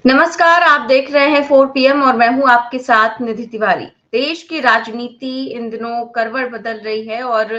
नमस्कार, आप देख रहे हैं 4 पीएम और मैं हूं आपके साथ निधि तिवारी। देश की राजनीति इन दिनों करवट बदल रही है और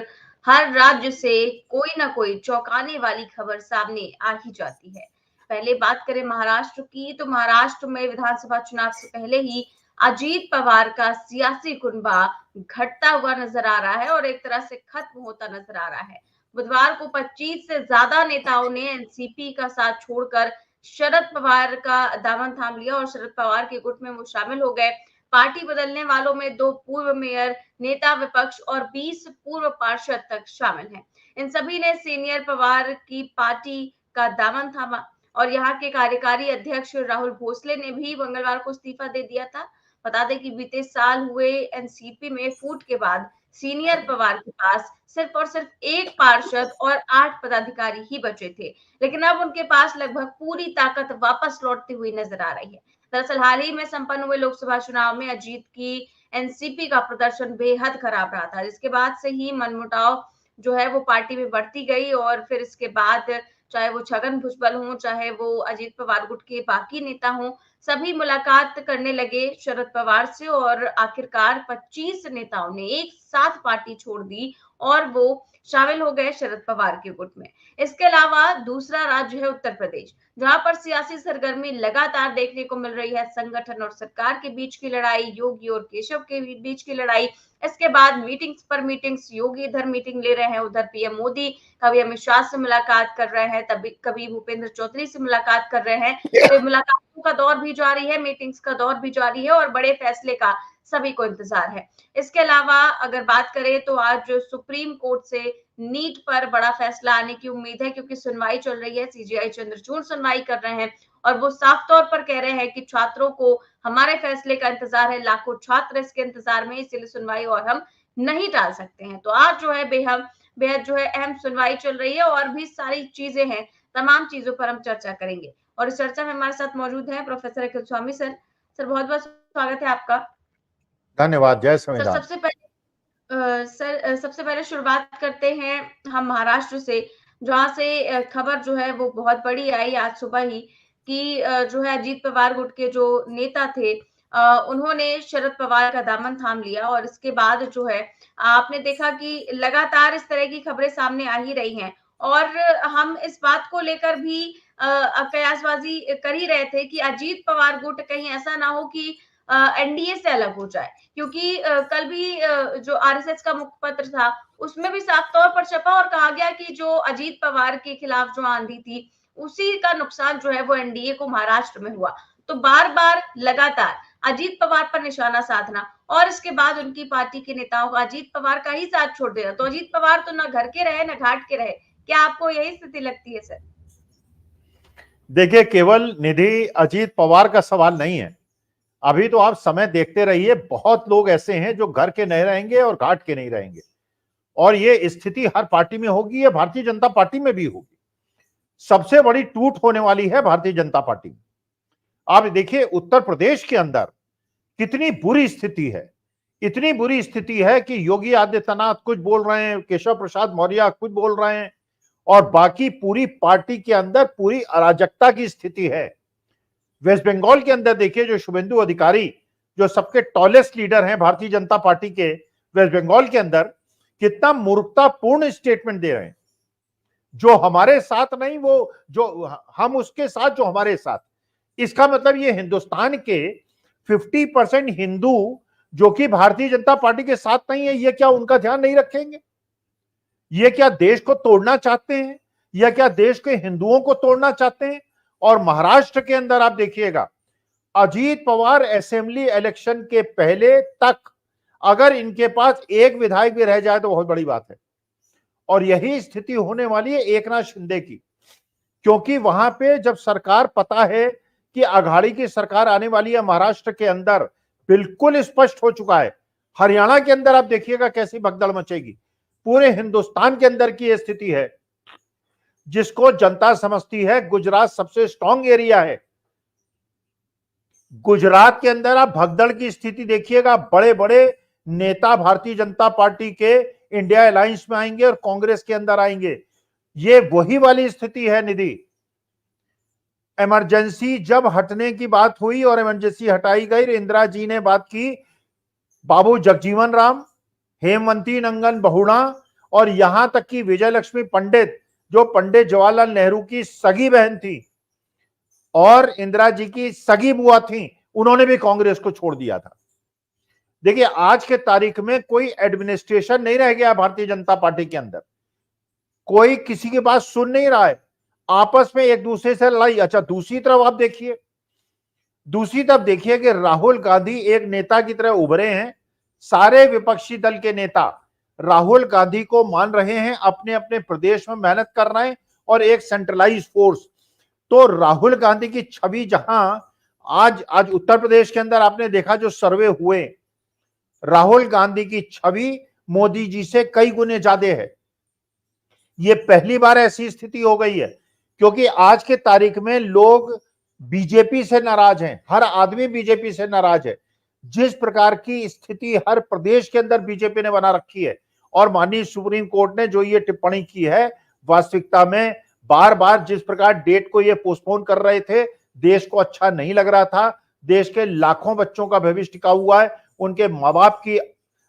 हर राज्य से कोई ना कोई चौंकाने वाली खबर सामने आ ही जाती है। पहले बात करें महाराष्ट्र की, तो महाराष्ट्र में विधानसभा चुनाव से पहले ही अजीत पवार का सियासी कुनबा घटता हुआ नजर आ रहा है और एक तरह से खत्म होता नजर आ रहा है। बुधवार को 25 से ज्यादा नेताओं ने एनसीपी का साथ छोड़कर शरद पवार का दामन थाम लिया और शरद पवार के गुट में वो शामिल हो गए। पार्टी बदलने वालों में 2 पूर्व मेयर, नेता विपक्ष और 20 पूर्व पार्षद तक शामिल हैं। इन सभी ने सीनियर पवार की पार्टी का दामन थामा और यहाँ के कार्यकारी अध्यक्ष राहुल भोसले ने भी मंगलवार को इस्तीफा दे दिया था। बता दें कि बीते साल हुए एनसीपी में फूट के बाद सीनियर पवार के पास सिर्फ और सिर्फ 1 पार्षद और 8 पदाधिकारी ही बचे थे, लेकिन अब उनके पास लगभग पूरी ताकत वापस लौटती हुई नजर आ रही है। दरअसल हाल ही में संपन्न हुए लोकसभा चुनाव में अजीत की एनसीपी का प्रदर्शन बेहद खराब रहा था, जिसके बाद से ही मनमुटाव जो है वो पार्टी में बढ़ती गई और फिर इसके बाद चाहे वो छगन भुजबल हो, चाहे वो अजीत पवार गुट के बाकी नेता हो, सभी मुलाकात करने लगे शरद पवार से और आखिरकार 25 नेताओं ने एक साथ पार्टी छोड़ दी और वो शामिल हो गए शरद पवार के गुट में। इसके अलावा दूसरा राज्य है उत्तर प्रदेश, जहां पर सियासी सरगर्मी लगातार देखने को मिल रही है। संगठन और सरकार के बीच की लड़ाई, योगी और केशव के बीच की लड़ाई। इसके बाद मीटिंग्स पर मीटिंग्स, योगी इधर मीटिंग ले रहे हैं, उधर पीएम मोदी कभी अमित शाह से मुलाकात कर रहे हैं, तभी कभी भूपेंद्र चौधरी से मुलाकात कर रहे हैं। तो मुलाकातों का दौर भी जारी है, मीटिंग्स का दौर भी जारी है और बड़े फैसले का सभी को इंतजार है। इसके अलावा अगर बात करें तो आज सुप्रीम कोर्ट से नीट पर बड़ा फैसला आने की उम्मीद है, क्योंकि सुनवाई चल रही है। सीजेआई चंद्रचूड़ सुनवाई कर रहे हैं और वो साफ तौर पर कह रहे हैं कि छात्रों को हमारे फैसले का इंतजार है, लाखों छात्र इसके इंतजार में, इसीलिए सुनवाई और हम नहीं टाल सकते हैं। तो आज जो है बेहद बेहद जो है अहम सुनवाई चल रही है और भी सारी चीजें हैं, तमाम चीजों पर हम चर्चा करेंगे और इस चर्चा में हमारे साथ मौजूद है प्रोफेसर अखिल स्वामी सर। सर बहुत बहुत स्वागत है आपका। धन्यवाद। जय सर संविधान। सबसे पहले शुरुआत करते हैं हम महाराष्ट्र से, जहां से खबर जो है वो बहुत बड़ी आई आज सुबह ही कि जो है अजीत पवार गुट के जो नेता थे, उन्होंने शरद पवार का दामन थाम लिया और इसके बाद जो है आपने देखा कि लगातार इस तरह की खबरें सामने आ ही रही हैं और हम इस बात को लेकर भी कयासबाजी कर ही रहे थे कि अजीत पवार गुट कहीं ऐसा ना हो कि एनडीए से अलग हो जाए, क्योंकि कल भी जो आरएसएस का मुखपत्र था उसमें भी साफ तौर पर छपा और कहा गया कि जो अजीत पवार के खिलाफ जो आंधी थी उसी का नुकसान जो है वो एनडीए को महाराष्ट्र में हुआ। तो बार बार लगातार अजीत पवार पर निशाना साधना और इसके बाद उनकी पार्टी के नेताओं का अजीत पवार का ही साथ छोड़ देना, तो अजीत पवार तो ना घर के रहे ना घाट के रहे। क्या आपको यही स्थिति लगती है सर? देखिए, केवल निधि अजीत पवार का सवाल नहीं है। अभी तो आप समय देखते रहिए, बहुत लोग ऐसे हैं जो घर के नहीं रहेंगे और घाट के नहीं रहेंगे और ये स्थिति हर पार्टी में होगी, ये भारतीय जनता पार्टी में भी होगी। सबसे बड़ी टूट होने वाली है भारतीय जनता पार्टी में। आप देखिए उत्तर प्रदेश के अंदर कितनी बुरी स्थिति है। इतनी बुरी स्थिति है कि योगी आदित्यनाथ कुछ बोल रहे हैं, केशव प्रसाद मौर्य कुछ बोल रहे हैं और बाकी पूरी पार्टी के अंदर पूरी अराजकता की स्थिति है। वेस्ट बंगाल के अंदर देखिए, जो शुभेंदु अधिकारी जो सबके टॉलेस्ट लीडर हैं भारतीय जनता पार्टी के, वेस्ट बंगाल के अंदर कितना मूर्खतापूर्ण स्टेटमेंट दे रहे हैं। जो हमारे साथ नहीं, वो जो हम उसके साथ, जो हमारे साथ। इसका मतलब ये हिंदुस्तान के 50% हिंदू जो कि भारतीय जनता पार्टी के साथ नहीं है, ये क्या उनका ध्यान नहीं रखेंगे? ये क्या देश को तोड़ना चाहते हैं या क्या देश के हिंदुओं को तोड़ना चाहते हैं? और महाराष्ट्र के अंदर आप देखिएगा, अजीत पवार असेंबली इलेक्शन के पहले तक अगर इनके पास एक विधायक भी रह जाए तो बहुत बड़ी बात है। और यही स्थिति होने वाली है एकनाथ शिंदे की, क्योंकि वहां पे जब सरकार, पता है कि अघाड़ी की सरकार आने वाली है महाराष्ट्र के अंदर, बिल्कुल स्पष्ट हो चुका है। हरियाणा के अंदर आप देखिएगा कैसी भगदड़ मचेगी। पूरे हिंदुस्तान के अंदर की यह स्थिति है जिसको जनता समझती है गुजरात सबसे स्ट्रांग एरिया है। गुजरात के अंदर आप भगदड़ की स्थिति देखिएगा, बड़े बड़े नेता भारतीय जनता पार्टी के इंडिया अलायंस में आएंगे और कांग्रेस के अंदर आएंगे। ये वही वाली स्थिति है निधि। इमरजेंसी जब हटने की बात हुई और इमरजेंसी हटाई गई, इंदिरा जी ने बात की बाबू जगजीवन राम, हेमवती नंदन बहुगुणा और यहां तक कि विजय लक्ष्मी पंडित, जो पंडित जवाहरलाल नेहरू की सगी बहन थी और इंदिरा जी की सगी बुआ थी, उन्होंने भी कांग्रेस को छोड़ दिया था। देखिए, आज के तारीख में कोई एडमिनिस्ट्रेशन नहीं रह गया भारतीय जनता पार्टी के अंदर, कोई किसी की बात सुन नहीं रहा है, आपस में एक दूसरे से लड़ाई। अच्छा, दूसरी तरफ देखिए कि राहुल गांधी एक नेता की तरह उभरे हैं। सारे विपक्षी दल के नेता राहुल गांधी को मान रहे हैं, अपने अपने प्रदेश में मेहनत कर रहे हैं और एक सेंट्रलाइज फोर्स। तो राहुल गांधी की छवि जहां आज उत्तर प्रदेश के अंदर आपने देखा जो सर्वे हुए, राहुल गांधी की छवि मोदी जी से कई गुने ज्यादा है। ये पहली बार ऐसी स्थिति हो गई है, क्योंकि आज के तारीख में लोग बीजेपी से नाराज हैं, हर आदमी बीजेपी से नाराज है। जिस प्रकार की स्थिति हर प्रदेश के अंदर बीजेपी ने बना रखी है और माननीय सुप्रीम कोर्ट ने जो ये टिप्पणी की है, वास्तविकता में बार बार जिस प्रकार डेट को ये पोस्टपोन कर रहे थे, देश को अच्छा नहीं लग रहा था। देश के लाखों बच्चों का भविष्य टिका हुआ है, उनके माँ बाप की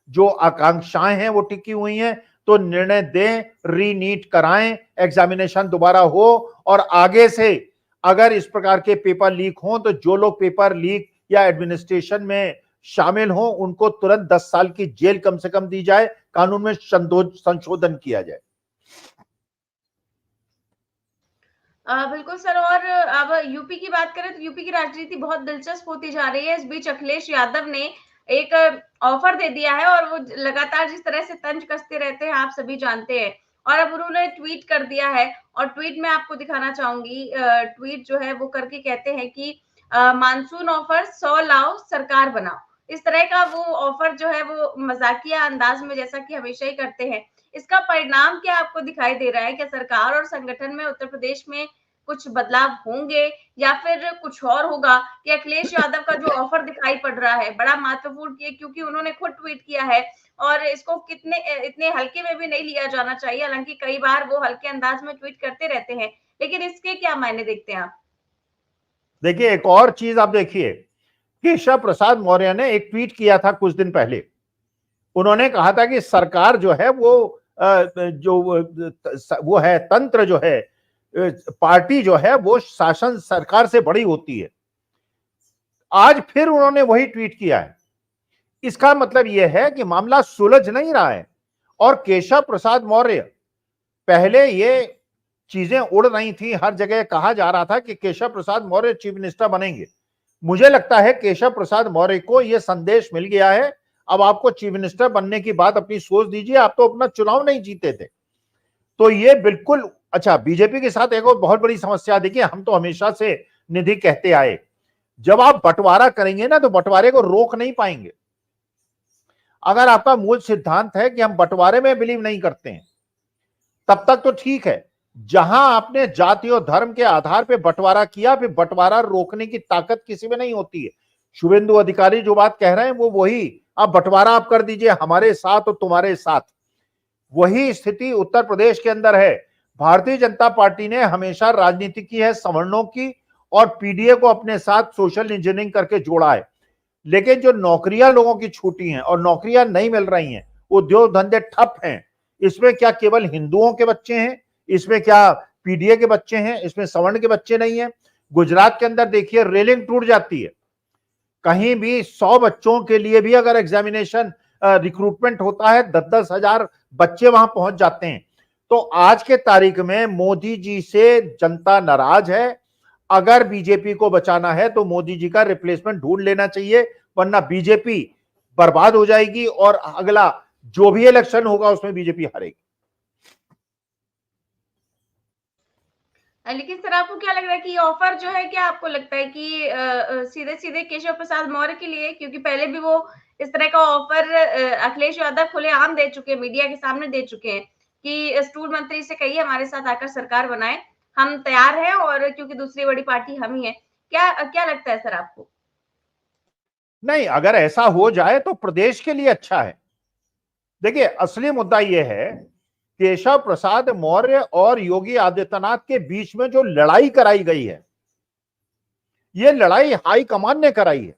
जो आकांक्षाएं हैं वो टिकी हुई हैं। तो निर्णय दें, रीनीट कराएं, एग्जामिनेशन दोबारा हो और आगे से अगर इस प्रकार के पेपर लीक हों तो जो लोग पेपर लीक या एडमिनिस्ट्रेशन में शामिल हों उनको तुरंत 10 साल की जेल कम से कम दी जाए, कानून में संशोधन किया जाए। बिल्कुल सर। और अब यूपी की बात करें तो यूपी की राजनीति बहुत दिलचस्प होती जा रही है। इस बीच अखिलेश यादव ने एक ऑफर दे दिया है और वो लगातार जिस तरह से तंज कसते रहते हैं आप सभी जानते हैं। और अब उन्होंने ट्वीट कर दिया है और ट्वीट में आपको दिखाना चाहूंगी। ट्वीट जो है वो करके कहते हैं कि मानसून ऑफर 100 लाओ सरकार बनाओ। इस तरह का वो ऑफर जो है वो मजाकिया अंदाज में जैसा कि हमेशा ही करते हैं। इसका परिणाम क्या आपको दिखाई दे रहा है? क्या सरकार और संगठन में उत्तर प्रदेश में कुछ बदलाव होंगे या फिर कुछ और होगा? कि अखिलेश यादव का जो ऑफर दिखाई पड़ रहा है बड़ा महत्वपूर्ण, क्योंकि उन्होंने खुद ट्वीट किया है और इसको कितने इतने हल्के में भी नहीं लिया जाना चाहिए। हालांकि कई बार वो हल्के अंदाज में ट्वीट करते रहते हैं, लेकिन इसके क्या मायने देखते हैं आप? देखिए, एक और चीज आप देखिए, केशव प्रसाद मौर्य ने एक ट्वीट किया था कुछ दिन पहले। उन्होंने कहा था कि सरकार जो है वो है तंत्र जो है, पार्टी जो है वो शासन सरकार से बड़ी होती है। आज फिर उन्होंने वही ट्वीट किया है। इसका मतलब यह है कि मामला सुलझ नहीं रहा है और केशव प्रसाद मौर्य, पहले ये चीजें उड़ रही थी, हर जगह कहा जा रहा था कि केशव प्रसाद मौर्य चीफ मिनिस्टर बनेंगे। मुझे लगता है केशव प्रसाद मौर्य को यह संदेश मिल गया है, अब आपको चीफ मिनिस्टर बनने की बात अपनी सोच दीजिए, आप तो अपना चुनाव नहीं जीते थे। तो ये बिल्कुल अच्छा। बीजेपी के साथ एक और बहुत बड़ी समस्या, देखिए हम तो हमेशा से निधि कहते आए, जब आप बंटवारा करेंगे ना तो बंटवारे को रोक नहीं पाएंगे। अगर आपका मूल सिद्धांत है कि हम बंटवारे में बिलीव नहीं करते हैं, तब तक तो ठीक है। जहां आपने जाति और धर्म के आधार पर बंटवारा किया, फिर बंटवारा रोकने की ताकत किसी में नहीं होती है। शुभेंदु अधिकारी जो बात कह रहे हैं वो वही, अब बंटवारा आप कर दीजिए हमारे साथ और तुम्हारे साथ। वही स्थिति उत्तर प्रदेश के अंदर है। भारतीय जनता पार्टी ने हमेशा राजनीति की है सवर्णों की और पीडीए को अपने साथ सोशल इंजीनियरिंग करके जोड़ा है। लेकिन जो नौकरियां लोगों की छूटी हैं और नौकरियां नहीं मिल रही हैं, उद्योग धंधे ठप हैं। इसमें क्या केवल हिंदुओं के बच्चे हैं, इसमें क्या पीडीए के बच्चे हैं, इसमें सवर्ण के बच्चे नहीं है। गुजरात के अंदर देखिए रेलिंग टूट जाती है, कहीं भी 100 बच्चों के लिए भी अगर एग्जामिनेशन रिक्रूटमेंट होता है 10-10 हजार बच्चे वहां पहुंच जाते हैं। तो आज के तारीख में मोदी जी से जनता नाराज है। अगर बीजेपी को बचाना है तो मोदी जी का रिप्लेसमेंट ढूंढ लेना चाहिए, वरना बीजेपी बर्बाद हो जाएगी और अगला जो भी इलेक्शन होगा उसमें बीजेपी हारेगी। लेकिन सर आपको क्या लग रहा है कि ये ऑफर जो है, क्या आपको लगता है कि सीधे सीधे केशव प्रसाद मौर्य के लिए? क्योंकि पहले भी वो इस तरह का ऑफर अखिलेश यादव खुलेआम दे चुके हैं, मीडिया के सामने दे चुके हैं कि स्टूल मंत्री से कहिए हमारे साथ आकर सरकार बनाए, हम तैयार हैं, और क्योंकि दूसरी बड़ी पार्टी हम ही है। क्या क्या लगता है सर आपको? नहीं, अगर ऐसा हो जाए तो प्रदेश के लिए अच्छा है। देखिए, असली मुद्दा यह है, केशव प्रसाद मौर्य और योगी आदित्यनाथ के बीच में जो लड़ाई कराई गई है, ये लड़ाई हाईकमान ने कराई है।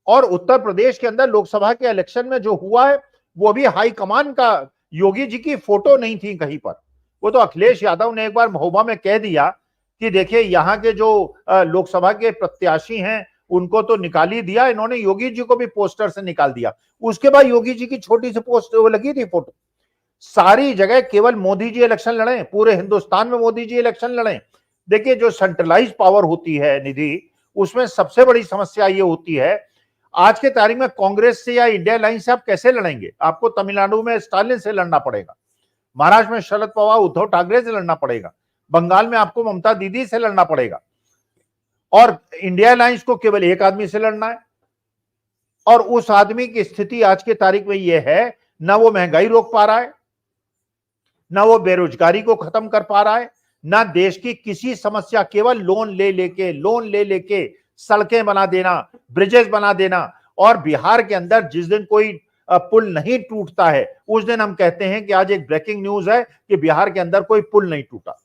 और उत्तर प्रदेश के अंदर लोकसभा के इलेक्शन में जो हुआ है वो भी हाईकमान का, योगी जी की फोटो नहीं थी कहीं पर। वो तो अखिलेश यादव ने एक बार महोबा में कह दिया कि देखिए यहाँ के जो लोकसभा के प्रत्याशी हैं उनको तो निकाल ही दिया, इन्होंने योगी जी को भी पोस्टर से निकाल दिया। उसके बाद योगी जी की छोटी सी पोस्टर वो लगी थी फोटो। सारी जगह केवल मोदी जी इलेक्शन लड़े, पूरे हिंदुस्तान में मोदी जी इलेक्शन लड़े। देखिए जो सेंट्रलाइज पावर होती है निधि, उसमें सबसे बड़ी समस्या ये होती है, आज के तारीख में कांग्रेस से या इंडिया लाइन से आप कैसे लड़ेंगे? आपको तमिलनाडु में स्टालिन से लड़ना पड़ेगा, महाराष्ट्र में शरद पवार उद्धव ठाकरे से लड़ना पड़ेगा, बंगाल में आपको ममता दीदी से लड़ना पड़ेगा, और इंडिया अलायंस को केवल एक आदमी से लड़ना है। और उस आदमी की स्थिति आज के तारीख में यह है, ना वो महंगाई रोक पा रहा है, ना वो बेरोजगारी को खत्म कर पा रहा है, ना देश की किसी समस्या, केवल लोन ले लेके सड़कें बना देना, ब्रिजेस बना देना। और बिहार के अंदर जिस दिन कोई पुल नहीं टूटता है उस दिन हम कहते हैं कि आज एक ब्रेकिंग न्यूज है कि बिहार के अंदर कोई पुल नहीं टूटा।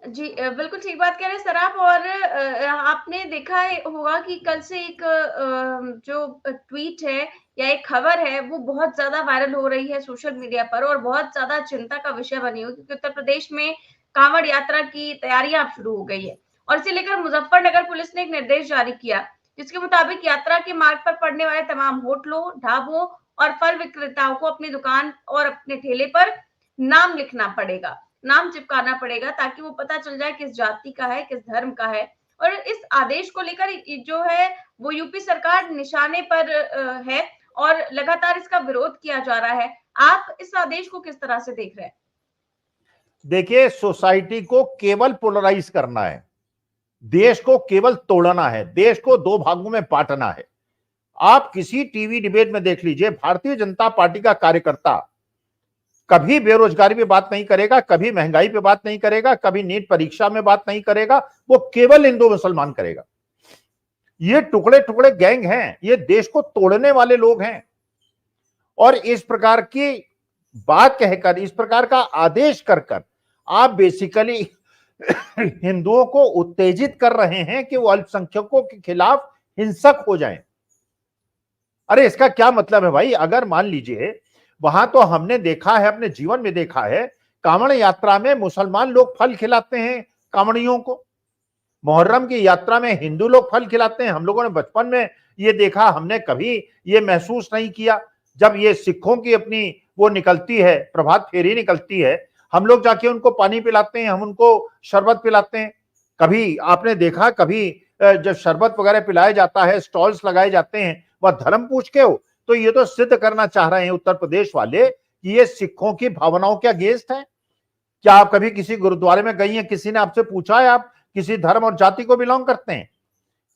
जी बिल्कुल ठीक बात कह रहे हैं सर आप। और आपने देखा होगा कि कल से एक जो ट्वीट है या एक खबर है वो बहुत ज्यादा वायरल हो रही है सोशल मीडिया पर और बहुत ज्यादा चिंता का विषय बनी हुई, क्योंकि उत्तर प्रदेश में कांवड़ यात्रा की तैयारियां अब शुरू हो गई है और इसे लेकर मुजफ्फरनगर पुलिस ने एक निर्देश जारी किया, जिसके मुताबिक यात्रा के मार्ग पर पड़ने वाले तमाम होटलों, ढाबों और फल विक्रेताओं को अपनी दुकान और अपने ठेले पर नाम लिखना पड़ेगा, नाम चिपकाना पड़ेगा, ताकि वो पता चल जाए किस जाति का है, किस धर्म का है। और इस आदेश को लेकर जो है वो यूपी सरकार निशाने पर है और लगातार इसका विरोध किया जा रहा है। आप इस आदेश को किस तरह से देख रहे हैं? देखिए, सोसाइटी को केवल पोलराइज करना है, देश को केवल तोड़ना है, देश को दो भागों में बांटना है। आप किसी टीवी डिबेट में देख लीजिए, भारतीय जनता पार्टी का कार्यकर्ता कभी बेरोजगारी पे बात नहीं करेगा, कभी महंगाई पे बात नहीं करेगा, कभी नीट परीक्षा में बात नहीं करेगा, वो केवल हिंदू मुसलमान करेगा। ये टुकड़े टुकड़े गैंग हैं, ये देश को तोड़ने वाले लोग हैं। और इस प्रकार की बात कहकर, इस प्रकार का आदेश कर कर आप बेसिकली हिंदुओं को उत्तेजित कर रहे हैं कि वो अल्पसंख्यकों के खिलाफ हिंसक हो जाएं। अरे इसका क्या मतलब है भाई? अगर मान लीजिए, वहां तो हमने देखा है, अपने जीवन में देखा है, कांवड़ यात्रा में मुसलमान लोग फल खिलाते हैं कांवड़ियों को, मुहर्रम की यात्रा में हिंदू लोग फल खिलाते हैं। हम लोगों ने बचपन में ये देखा, हमने कभी ये महसूस नहीं किया जब ये सिखों की अपनी वो निकलती है, प्रभात फेरी निकलती है, हम लोग जाके उनको पानी पिलाते हैं, हम उनको शरबत पिलाते हैं। कभी आपने देखा, कभी जब शरबत वगैरह पिलाया जाता है, स्टॉल्स लगाए जाते हैं, वह धर्म पूछ के हो? तो ये तो सिद्ध करना चाह रहे हैं उत्तर प्रदेश वाले कि ये सिखों की भावनाओं के अगेंस्ट है। क्या आप कभी किसी गुरुद्वारे में गई हैं, किसी ने आपसे पूछा है आप किसी धर्म और जाति को बिलोंग करते हैं?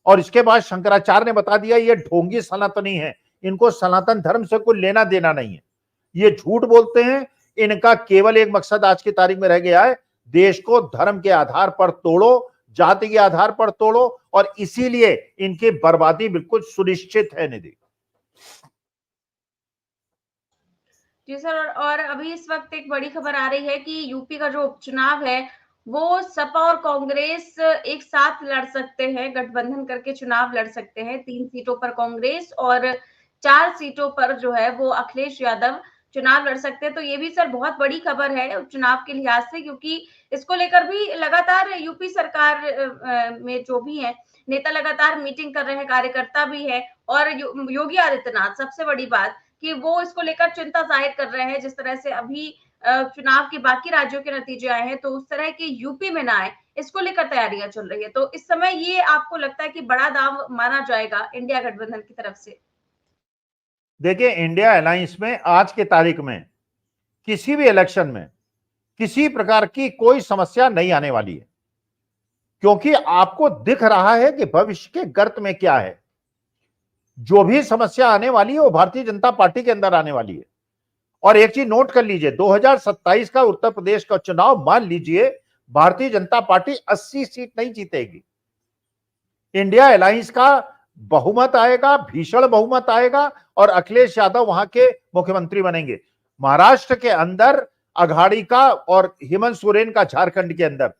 और इसके बाद शंकराचार्य ने बता दिया ये ढोंगी सनातनी है, इनको सनातन धर्म से कोई लेना देना नहीं है, ये झूठ बोलते हैं। इनका केवल एक मकसद आज की तारीख में रह गया है, देश को धर्म के आधार पर तोड़ो, जाति के आधार पर तोड़ो, और इसीलिए इनकी बर्बादी बिल्कुल सुनिश्चित है। निधि जी सर, और अभी इस वक्त एक बड़ी खबर आ रही है कि यूपी का जो उपचुनाव है वो सपा और कांग्रेस एक साथ लड़ सकते हैं, गठबंधन करके चुनाव लड़ सकते हैं। 3 सीटों पर कांग्रेस और 4 सीटों पर जो है वो अखिलेश यादव चुनाव लड़ सकते हैं। तो ये भी सर बहुत बड़ी खबर है चुनाव के लिहाज से, क्योंकि इसको लेकर भी लगातार यूपी सरकार में जो भी है नेता लगातार मीटिंग कर रहे हैं, कार्यकर्ता भी है, और योगी आदित्यनाथ सबसे बड़ी बात कि वो इसको लेकर चिंता जाहिर कर रहे हैं। जिस तरह से अभी चुनाव के बाकी राज्यों के नतीजे आए हैं, तो उस तरह के यूपी में ना आए, इसको लेकर तैयारियां चल रही है। तो इस समय ये आपको लगता है कि बड़ा दाव माना जाएगा इंडिया गठबंधन की तरफ से? देखिए, इंडिया अलायंस में आज के तारीख में किसी भी इलेक्शन में किसी प्रकार की कोई समस्या नहीं आने वाली है, क्योंकि आपको दिख रहा है कि भविष्य के गर्त में क्या है। जो भी समस्या आने वाली है वो भारतीय जनता पार्टी के अंदर आने वाली है। और एक चीज नोट कर लीजिए, 2027 का उत्तर प्रदेश का चुनाव, मान लीजिए भारतीय जनता पार्टी 80 सीट नहीं जीतेगी, इंडिया अलायंस का बहुमत आएगा, भीषण बहुमत आएगा, और अखिलेश यादव वहां के मुख्यमंत्री बनेंगे। महाराष्ट्र के अंदर अघाड़ी का और हेमंत सोरेन का झारखंड के अंदर,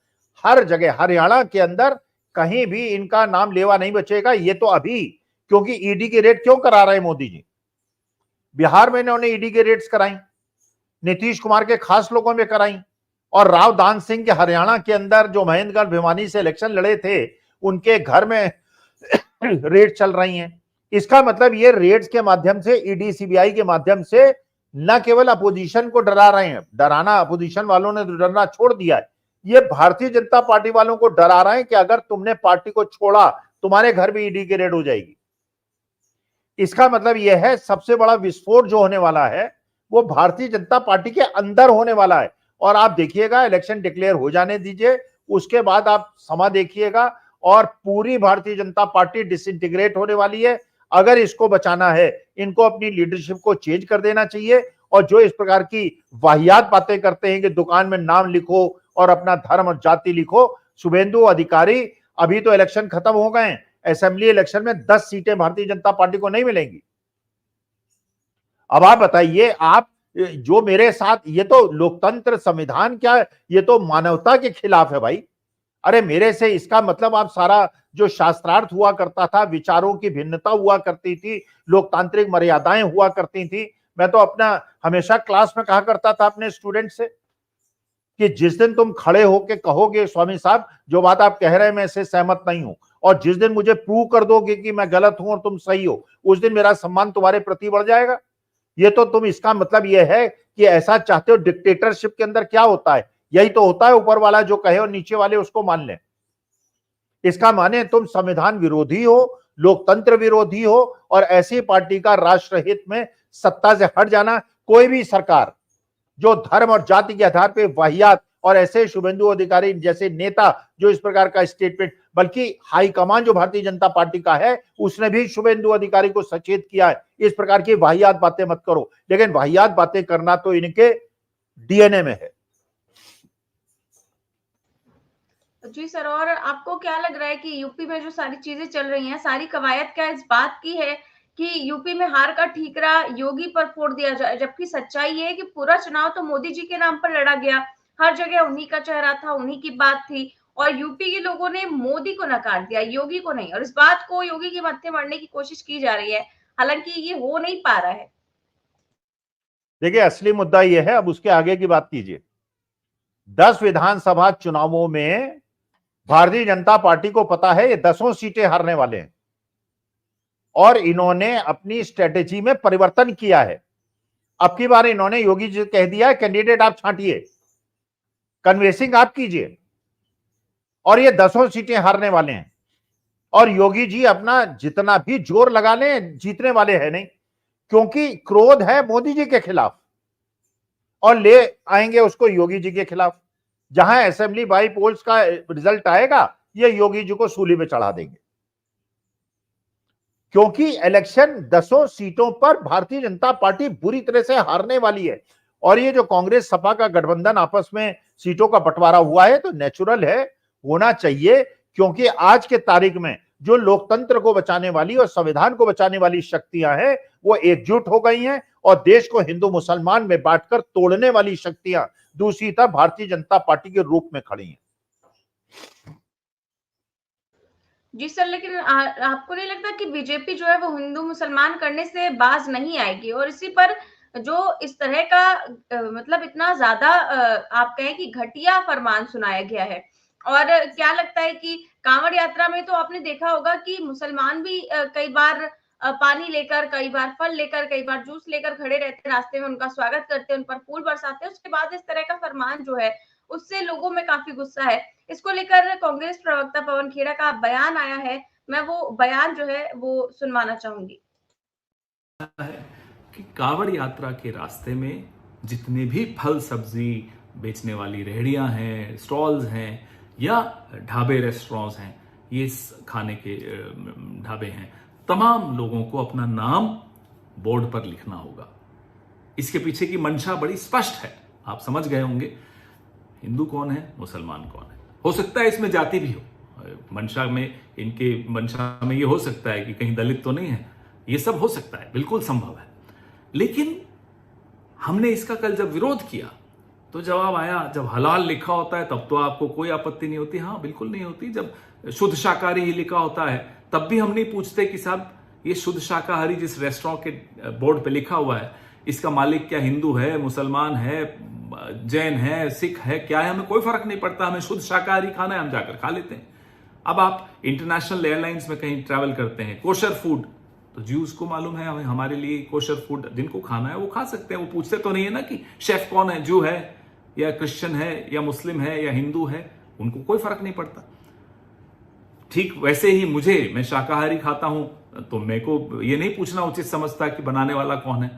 हर जगह, हरियाणा के अंदर कहीं भी इनका नाम लेवा नहीं बचेगा। ये तो अभी, क्योंकि ईडी की रेड क्यों करा रहे हैं मोदी जी? बिहार में इन्होंने ईडी की रेड्स कराई, नीतीश कुमार के खास लोगों में कराई, और राव दान सिंह के हरियाणा के अंदर जो महेंद्रगढ़ भिवानी से इलेक्शन लड़े थे, उनके घर में रेड चल रही हैं। इसका मतलब ये रेड्स के माध्यम से, ईडी सीबीआई के माध्यम से न केवल अपोजिशन को डरा रहे हैं, डराना अपोजिशन वालों ने तो डरना छोड़ दिया है, ये भारतीय जनता पार्टी वालों को डरा रहे हैं कि अगर तुमने पार्टी को छोड़ा, तुम्हारे घर भी ईडी की रेड हो जाएगी। इसका मतलब यह है सबसे बड़ा विस्फोट जो होने वाला है वो भारतीय जनता पार्टी के अंदर होने वाला है। और आप देखिएगा, इलेक्शन डिक्लेयर हो जाने दीजिए, उसके बाद आप समा देखिएगा, और पूरी भारतीय जनता पार्टी डिसइंटीग्रेट होने वाली है। अगर इसको बचाना है, इनको अपनी लीडरशिप को चेंज कर देना चाहिए। और जो इस प्रकार की वाहियात बातें करते हैं कि दुकान में नाम लिखो और अपना धर्म और जाति लिखो, शुभेंदु अधिकारी, अभी तो इलेक्शन खत्म हो गए हैं, असेंबली इलेक्शन में 10 सीटें भारतीय जनता पार्टी को नहीं मिलेंगी। अब आप बताइए, आप जो मेरे साथ, ये तो लोकतंत्र संविधान क्या, ये तो मानवता के खिलाफ है भाई। अरे मेरे से इसका मतलब आप सारा जो शास्त्रार्थ हुआ करता था, विचारों की भिन्नता हुआ करती थी, लोकतांत्रिक मर्यादाएं हुआ करती थी, मैं तो अपना हमेशा क्लास में कहा करता था अपने स्टूडेंट से कि जिस दिन तुम खड़े होके कहोगे स्वामी साहब जो बात आप कह रहे हैं मैं इससे सहमत नहीं हूं, और जिस दिन मुझे प्रूव कर दोगे कि मैं गलत हूं और तुम सही हो, उस दिन मेरा सम्मान तुम्हारे प्रति बढ़ जाएगा। ये तो तुम, इसका मतलब यह है कि ऐसा चाहते हो। डिक्टेटरशिप के अंदर क्या होता है? यही तो होता है, ऊपर वाला जो कहे और नीचे वाले उसको मान लें। इसका माने तुम संविधान विरोधी हो, लोकतंत्र विरोधी हो, और ऐसी पार्टी का राष्ट्र हित में सत्ता से हट जाना। कोई भी सरकार जो धर्म और जाति के आधार पर वाहियात, और ऐसे शुभेंदु अधिकारी जैसे नेता जो इस प्रकार का स्टेटमेंट, बल्कि हाईकमान जो भारतीय जनता पार्टी का है उसने भी शुभेंदु अधिकारी को सचेत किया है, इस प्रकार की वाहियात बातें मत करो। लेकिन वाहियात बातें करना तो इनके डीएनए में है। जी सर, और आपको क्या लग रहा है कि यूपी में जो सारी चीजें चल रही हैं, सारी कवायद क्या इस बात की है कि यूपी में हार का ठीकरा योगी पर फोड़ दिया जाए, जबकि सच्चाई ये है कि पूरा चुनाव तो मोदी जी के नाम पर लड़ा गया, हर जगह उन्हीं का चेहरा था, उन्हीं की बात थी, और यूपी के लोगों ने मोदी को नकार दिया, योगी को नहीं, और इस बात को योगी के मत्थे मारने की कोशिश की जा रही है, हालांकि ये हो नहीं पा रहा है। देखिए, असली मुद्दा यह है, अब उसके आगे की बात कीजिए। 10 विधानसभा चुनावों में भारतीय जनता पार्टी को पता है ये 10 सीटें हारने वाले हैं, और इन्होंने अपनी स्ट्रेटेजी में परिवर्तन किया है। अब की बार इन्होंने योगी जी कह दिया है कैंडिडेट आप छांटिए, कन्वेंसिंग आप कीजिए, और ये 10 सीटें हारने वाले हैं। और योगी जी अपना जितना भी जोर लगा लें, जीतने वाले हैं नहीं, क्योंकि क्रोध है मोदी जी के खिलाफ, और ले आएंगे उसको योगी जी के खिलाफ। जहां असेंबली बाई पोल्स का रिजल्ट आएगा, ये योगी जी को सूली पे चढ़ा देंगे, क्योंकि इलेक्शन 10 सीटों पर भारतीय जनता पार्टी बुरी तरह से हारने वाली है। और ये जो कांग्रेस सपा का गठबंधन आपस में सीटों का बंटवारा हुआ है, तो नेचुरल है, होना चाहिए, क्योंकि आज के तारीख में जो लोकतंत्र को बचाने वाली और संविधान को बचाने वाली शक्तियां हैं वो एकजुट हो गई हैं, और देश को हिंदू मुसलमान में बांटकर तोड़ने वाली शक्तियां दूसरी तरफ भारतीय जनता पार्टी के रूप में खड़ी हैं। जी सर, लेकिन आपको नहीं लगता कि बीजेपी जो है वो हिंदू मुसलमान करने से बाज नहीं आएगी, और इसी पर जो इस तरह का मतलब इतना ज्यादा आप कहें कि घटिया फरमान सुनाया गया है, और क्या लगता है कि कांवड़ यात्रा में तो आपने देखा होगा कि मुसलमान भी कई बार पानी लेकर, कई बार फल लेकर, कई बार जूस लेकर खड़े रहते हैं रास्ते में, उनका स्वागत करते हैं, उन पर फूल बरसाते हैं। उसके बाद इस तरह का फरमान जो है उससे लोगों में काफी गुस्सा है। इसको लेकर कांग्रेस प्रवक्ता पवन खेड़ा का बयान आया है, मैं वो बयान जो है वो सुनवाना चाहूंगी। कि कांवड़ यात्रा के रास्ते में जितने भी फल सब्जी बेचने वाली रेहड़ियां हैं, स्टॉल्स हैं, या ढाबे रेस्टोरेंट्स हैं, ये खाने के ढाबे हैं, तमाम लोगों को अपना नाम बोर्ड पर लिखना होगा। इसके पीछे की मंशा बड़ी स्पष्ट है, आप समझ गए होंगे। हिंदू कौन है, मुसलमान कौन है। हो सकता है इसमें जाति भी हो, मंशा में, इनके मंशा में ये हो सकता है कि कहीं दलित तो नहीं है, ये सब हो सकता है, बिल्कुल संभव है। लेकिन हमने इसका कल जब विरोध किया तो जवाब आया, जब हलाल लिखा होता है तब तो आपको कोई आपत्ति नहीं होती। हाँ, बिल्कुल नहीं होती। जब शुद्ध शाकाहारी ही लिखा होता है तब भी हम नहीं पूछते कि साहब ये शुद्ध शाकाहारी जिस रेस्टोरेंट के बोर्ड पे लिखा हुआ है, इसका मालिक क्या हिंदू है, मुसलमान है, जैन है, सिख है, क्या है, हमें कोई फर्क नहीं पड़ता। हमें शुद्ध शाकाहारी खाना है, हम जाकर खा लेते हैं। अब आप इंटरनेशनल एयरलाइंस में कहीं ट्रैवल करते हैं, कोशर फूड, तो ज्यूज को मालूम है, हमारे लिए कोशर फूड जिनको खाना है वो खा सकते हैं। वो पूछते तो नहीं है ना कि शेफ कौन है, जू है या क्रिश्चियन है या मुस्लिम है या हिंदू है, उनको कोई फर्क नहीं पड़ता। ठीक वैसे ही मैं शाकाहारी खाता हूं तो मेरे को ये नहीं पूछना उचित समझता कि बनाने वाला कौन है।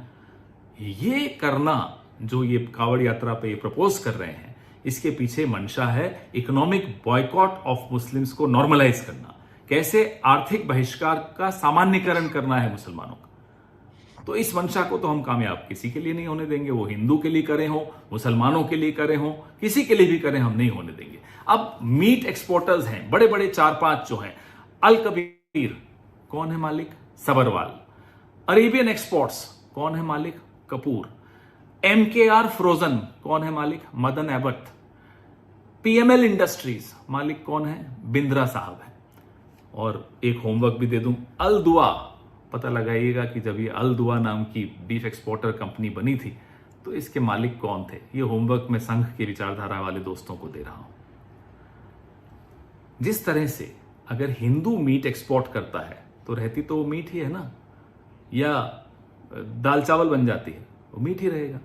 ये करना जो ये कावड़ यात्रा पे ये प्रपोज कर रहे हैं, इसके पीछे मंशा है इकोनॉमिक बॉयकॉट ऑफ मुस्लिम्स को नॉर्मलाइज करना, कैसे आर्थिक बहिष्कार का सामान्यकरण करना है मुसलमानों का। तो इस मंशा को तो हम कामयाब किसी के लिए नहीं होने देंगे, वो हिंदू के लिए करे हो, मुसलमानों के लिए करे हो, किसी के लिए भी करें, हम नहीं होने देंगे। अब मीट एक्सपोर्टर्स हैं बड़े बड़े 4-5 जो हैं, अल कबीर कौन है मालिक? सबरवाल। अरेबियन एक्सपोर्ट्स कौन है मालिक? कपूर। MKR फ्रोजन कौन है मालिक? मदन एबट। PML इंडस्ट्रीज मालिक कौन है? बिंद्रा साहब है। और एक होमवर्क भी दे दूं, अल दुआ, पता लगाइएगा कि जब ये अल दुआ नाम की बीफ एक्सपोर्टर कंपनी बनी थी तो इसके मालिक कौन थे। ये होमवर्क मैं संघ की विचारधारा वाले दोस्तों को दे रहा हूं। जिस तरह से अगर हिंदू मीट एक्सपोर्ट करता है तो रहती तो वो मीट ही है ना, या दाल चावल बन जाती है, वो मीट ही रहेगा।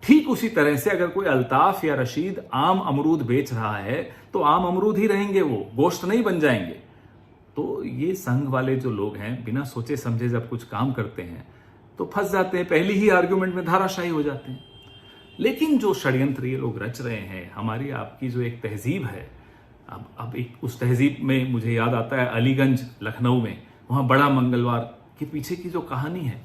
ठीक उसी तरह से अगर कोई अल्ताफ या रशीद आम अमरूद बेच रहा है तो आम अमरूद ही रहेंगे, वो गोश्त नहीं बन जाएंगे। तो ये संघ वाले जो लोग हैं बिना सोचे समझे जब कुछ काम करते हैं तो फंस जाते हैं, पहली ही आर्ग्यूमेंट में धाराशाही हो जाते हैं। लेकिन जो षड्यंत्र ये लोग रच रहे हैं, हमारी आपकी जो एक तहजीब है, अब एक उस तहजीब में मुझे याद आता है अलीगंज लखनऊ में, वहां बड़ा मंगलवार के पीछे की जो कहानी है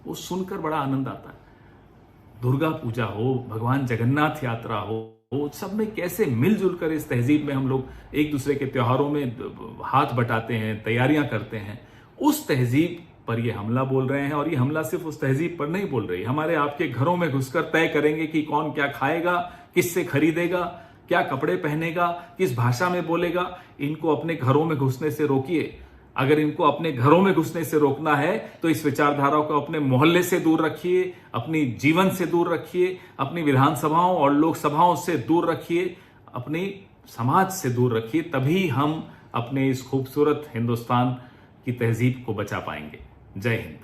वो सुनकर बड़ा आनंद आता है। दुर्गा पूजा हो, भगवान जगन्नाथ यात्रा हो, सब में कैसे मिलजुल कर इस तहजीब में हम लोग एक दूसरे के त्योहारों में हाथ बटाते हैं, तैयारियां करते हैं। उस तहजीब पर ये हमला बोल रहे हैं, और ये हमला सिर्फ उस तहजीब पर नहीं बोल रही, हमारे आपके घरों में घुसकर तय करेंगे कि कौन क्या खाएगा, किससे खरीदेगा, क्या कपड़े पहनेगा, किस भाषा में बोलेगा। इनको अपने घरों में घुसने से रोकिए। अगर इनको अपने घरों में घुसने से रोकना है तो इस विचारधारा को अपने मोहल्ले से दूर रखिए, अपनी जीवन से दूर रखिए, अपनी विधानसभाओं और लोकसभाओं से दूर रखिए, अपनी समाज से दूर रखिए। तभी हम अपने इस खूबसूरत हिंदुस्तान की तहजीब को बचा पाएंगे। जय हिंद।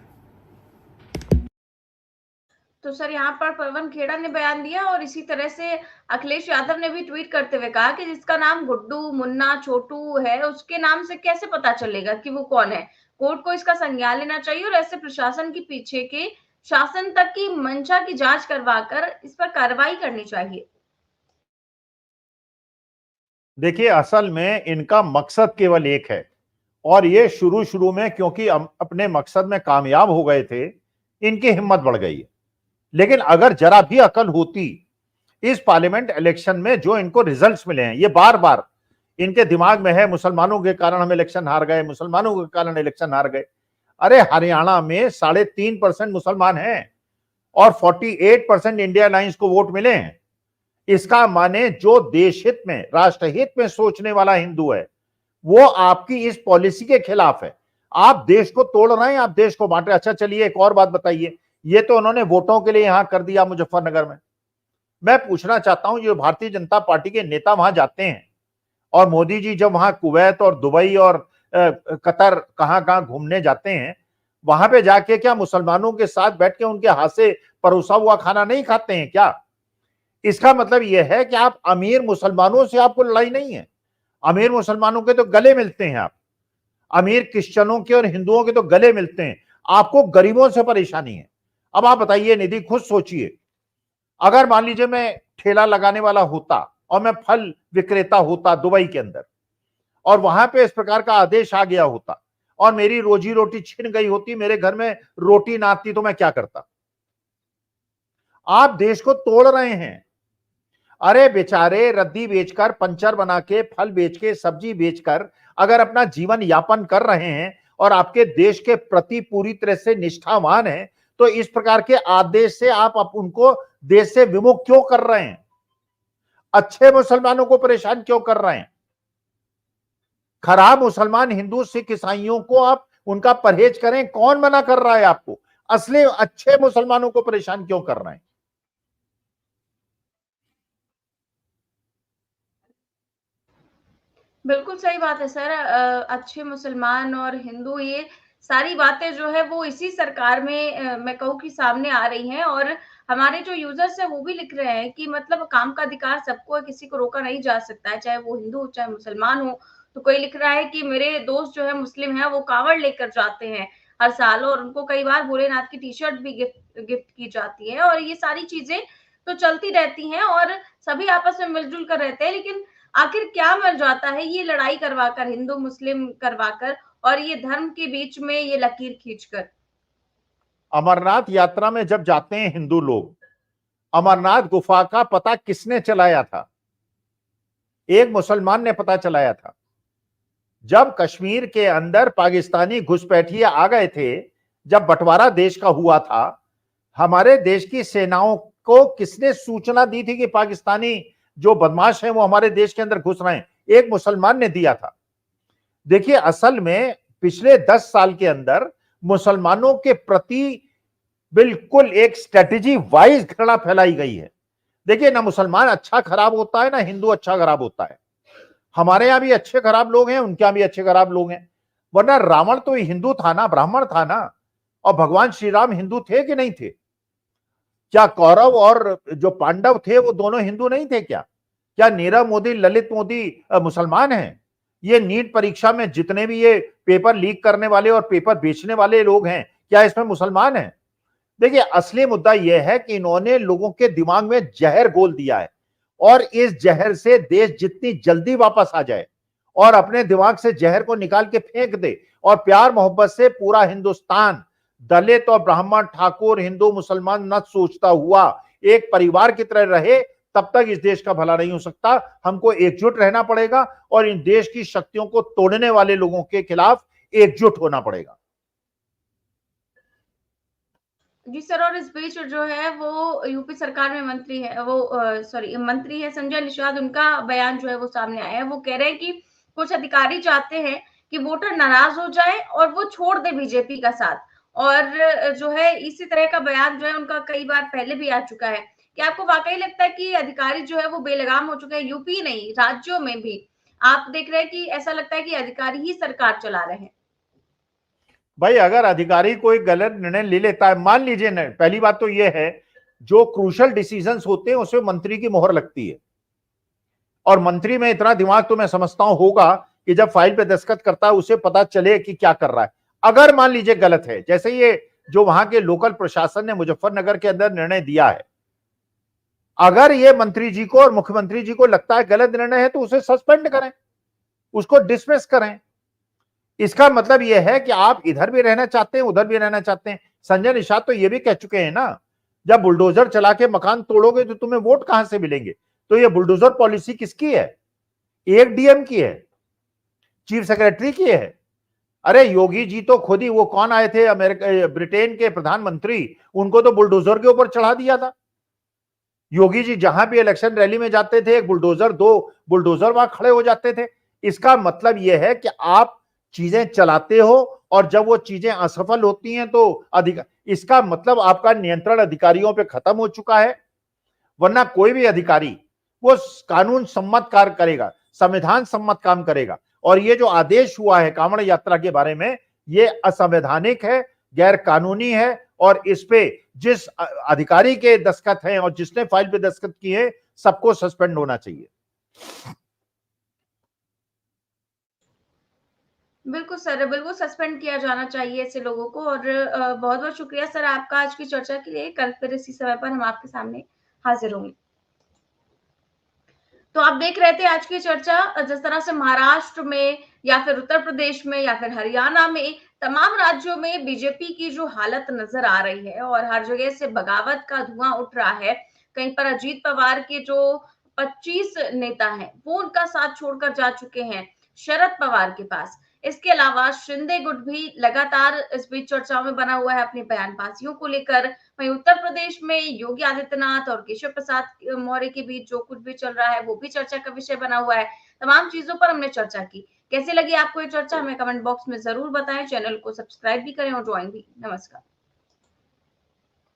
तो सर यहाँ पर पवन खेड़ा ने बयान दिया, और इसी तरह से अखिलेश यादव ने भी ट्वीट करते हुए कहा कि जिसका नाम गुड्डू, मुन्ना, छोटू है, उसके नाम से कैसे पता चलेगा कि वो कौन है। कोर्ट को इसका संज्ञान लेना चाहिए और ऐसे प्रशासन के पीछे के शासन तक की मंशा की जांच करवाकर इस पर कार्रवाई करनी चाहिए। देखिए, असल में इनका मकसद केवल एक है, और ये शुरू में क्योंकि अपने मकसद में कामयाब हो गए थे, इनकी हिम्मत बढ़ गई है। लेकिन अगर जरा भी अकल होती, इस पार्लियामेंट इलेक्शन में जो इनको रिजल्ट्स मिले हैं, ये बार बार इनके दिमाग में है मुसलमानों के कारण हम इलेक्शन हार गए, मुसलमानों के कारण इलेक्शन हार गए। अरे हरियाणा में 3.5% मुसलमान हैं और 48% इंडिया अलायंस को वोट मिले हैं। इसका माने जो देश हित में, राष्ट्र हित में सोचने वाला हिंदू है, वो आपकी इस पॉलिसी के खिलाफ है। आप देश को तोड़ रहे हैं, आप देश को बांट रहे हैं। अच्छा चलिए एक और बात बताइए, ये तो उन्होंने वोटों के लिए यहां कर दिया मुजफ्फरनगर में। मैं पूछना चाहता हूं, जो भारतीय जनता पार्टी के नेता वहां जाते हैं, और मोदी जी जब वहां कुवैत और दुबई और कतर कहां घूमने जाते हैं, वहां पे जाके क्या मुसलमानों के साथ बैठ के उनके हाथ से परोसा हुआ खाना नहीं खाते हैं क्या? इसका मतलब यह है कि आप अमीर मुसलमानों से आपको लड़ाई नहीं है। अमीर मुसलमानों के तो गले मिलते हैं आप, अमीर क्रिश्चियनों के और हिंदुओं के तो गले मिलते हैं, आपको गरीबों से परेशानी है। अब आप बताइए निधि, खुद सोचिए, अगर मान लीजिए मैं ठेला लगाने वाला होता और मैं फल विक्रेता होता दुबई के अंदर, और वहां पे इस प्रकार का आदेश आ गया होता और मेरी रोजी रोटी छिन गई होती, मेरे घर में रोटी ना आती, तो मैं क्या करता? आप देश को तोड़ रहे हैं। अरे बेचारे रद्दी बेचकर, पंचर बना के, फल बेच के, सब्जी बेचकर अगर अपना जीवन यापन कर रहे हैं और आपके देश के प्रति पूरी तरह से निष्ठावान हैं, तो इस प्रकार के आदेश से आप उनको देश से विमुख क्यों कर रहे हैं? अच्छे मुसलमानों को परेशान क्यों कर रहे हैं? खराब मुसलमान हिंदू सिख ईसाइयों को आप उनका परहेज करें, कौन मना कर रहा है आपको? असली अच्छे मुसलमानों को परेशान क्यों कर रहे हैं? बिल्कुल सही बात है सर। अच्छे मुसलमान और हिंदू, ये सारी बातें जो है वो इसी सरकार में मैं कहूँ कि सामने आ रही हैं, और हमारे जो यूजर्स हैं वो भी लिख रहे हैं कि मतलब काम का अधिकार सबको है, किसी को रोका नहीं जा सकता है, चाहे वो हिंदू हो चाहे मुसलमान हो। तो कोई लिख रहा है कि मेरे दोस्त जो है मुस्लिम है, वो कांवड़ लेकर जाते हैं हर साल, और उनको कई बार भोलेनाथ की टी शर्ट भी गिफ्ट गिफ्ट की जाती है, और ये सारी चीजें तो चलती रहती हैं और सभी आपस में मिलजुल कर रहते हैं। लेकिन आखिर क्या मर जाता है ये लड़ाई करवाकर, हिंदू मुस्लिम करवाकर, और ये धर्म के बीच में ये लकीर खींचकर? अमरनाथ यात्रा में जब जाते हैं हिंदू लोग, अमरनाथ गुफा का पता किसने चलाया था? एक मुसलमान ने पता चलाया था। जब कश्मीर के अंदर पाकिस्तानी घुसपैठिए आ गए थे, जब बंटवारा देश का हुआ था, हमारे देश की सेनाओं को किसने सूचना दी थी कि पाकिस्तानी जो बदमाश हैं वो हमारे देश के अंदर घुस रहे हैं? एक मुसलमान ने दिया था। देखिए, असल में पिछले 10 साल के अंदर मुसलमानों के प्रति बिल्कुल एक स्ट्रेटेजी वाइज घृणा फैलाई गई है। देखिए, ना मुसलमान अच्छा खराब होता है, ना हिंदू अच्छा खराब होता है। हमारे यहां भी अच्छे खराब लोग हैं, उनके यहां भी अच्छे खराब लोग हैं। वरना रावण तो हिंदू था ना, ब्राह्मण था ना। और भगवान श्री राम हिंदू थे कि नहीं थे? क्या कौरव और जो पांडव थे वो दोनों हिंदू नहीं थे क्या? क्या नीरव मोदी, ललित मोदी मुसलमान हैं? ये नीट परीक्षा में जितने भी ये पेपर लीक करने वाले और पेपर बेचने वाले लोग हैं, क्या इसमें मुसलमान हैं? देखिए, असली मुद्दा यह है कि इन्होंने लोगों के दिमाग में जहर घोल दिया है, और इस जहर से देश जितनी जल्दी वापस आ जाए और अपने दिमाग से जहर को निकाल के फेंक दे, और प्यार मोहब्बत से पूरा हिंदुस्तान दलित और ब्राह्मण, ठाकुर, हिंदू, मुसलमान न सोचता हुआ एक परिवार की तरह रहे, तब तक इस देश का भला नहीं हो सकता। हमको एकजुट रहना पड़ेगा और इन देश की शक्तियों को तोड़ने वाले लोगों के खिलाफ एकजुट होना पड़ेगा। जी सर, और इस बीच जो है वो यूपी सरकार में मंत्री है, वो सॉरी मंत्री है संजय निषाद, उनका बयान जो है वो सामने आया है। वो कह रहे हैं कि कुछ अधिकारी चाहते हैं कि वोटर नाराज हो जाए और वो छोड़ दे बीजेपी का साथ, और जो है इसी तरह का बयान जो है उनका कई बार पहले भी आ चुका है। क्या आपको वाकई लगता है कि अधिकारी जो है वो बेलगाम हो चुके हैं, यूपी नहीं राज्यों में भी? आप देख रहे हैं कि ऐसा लगता है कि अधिकारी ही सरकार चला रहे हैं। भाई, अगर अधिकारी कोई गलत निर्णय ले लेता है, मान लीजिए न, पहली बात तो यह है, जो क्रूशल डिसीजंस होते हैं उसमें मंत्री की मोहर लगती है, और मंत्री में इतना दिमाग तो मैं समझता हूं होगा कि जब फाइल पे दस्तखत करता है उसे पता चले कि क्या कर रहा है। अगर मान लीजिए गलत है, जैसे ये जो वहां के लोकल प्रशासन ने मुजफ्फरनगर के अंदर निर्णय दिया है, अगर ये मंत्री जी को और मुख्यमंत्री जी को लगता है गलत निर्णय है तो उसे सस्पेंड करें, उसको डिसमिस करें। इसका मतलब यह है कि आप इधर भी रहना चाहते हैं, उधर भी रहना चाहते हैं। संजय निषाद तो ये भी कह चुके हैं ना, जब बुलडोजर चला के मकान तोड़ोगे तो तुम्हें वोट कहां से मिलेंगे? तो ये बुलडोजर पॉलिसी किसकी है? एक डीएम की है, चीफ सेक्रेटरी की है। अरे योगी जी तो खुद ही, वो कौन आए थे अमेरिका, ब्रिटेन के प्रधानमंत्री, उनको तो बुलडोजर के ऊपर चढ़ा दिया था। योगी जी जहां भी इलेक्शन रैली में जाते थे, एक बुलडोजर, दो बुलडोजर वहां खड़े हो जाते थे। इसका मतलब यह है कि आप चीजें चलाते हो और जब वो चीजें असफल होती हैं तो इसका मतलब आपका नियंत्रण अधिकारियों पे खत्म हो चुका है। वरना कोई भी अधिकारी वो कानून सम्मत कार्य करेगा, संविधान सम्मत काम करेगा। और ये जो आदेश हुआ है कांवड़ यात्रा के बारे में, ये असंवैधानिक है, गैर कानूनी है, और इस पे जिस अधिकारी के दस्तखत हैं और जिसने फाइल पे दस्तखत किए, सबको सस्पेंड होना चाहिए। बिल्कुल सर, बिल्कुल सस्पेंड किया जाना चाहिए ऐसे लोगों को। और बहुत-बहुत शुक्रिया सर आपका आज की चर्चा के लिए। कल फिर इसी समय पर हम आपके सामने हाज़िर होंगे। तो आप देख रहे थे आज की चर्चा, जिस तरह से महाराष्ट्र में या फिर उत्तर प्रदेश में या फिर हरियाणा में, तमाम राज्यों में बीजेपी की जो हालत नजर आ रही है, और हर जगह से बगावत का धुआं उठ रहा है। कहीं पर अजीत पवार के जो 25 नेता हैं वो उनका साथ छोड़कर जा चुके हैं शरद पवार के पास। इसके अलावा शिंदे गुट भी लगातार इस बीच चर्चाओं में बना हुआ है अपनी बयानबाजियों को लेकर। वहीं उत्तर प्रदेश में योगी आदित्यनाथ और केशव प्रसाद मौर्य के बीच जो कुछ भी चल रहा है वो भी चर्चा का विषय बना हुआ है। तमाम चीजों पर हमने चर्चा की। कैसी लगी आपको ये चर्चा, हमें कमेंट बॉक्स में जरूर बताएं। चैनल को सब्सक्राइब भी करें और ज्वाइन भी। नमस्कार।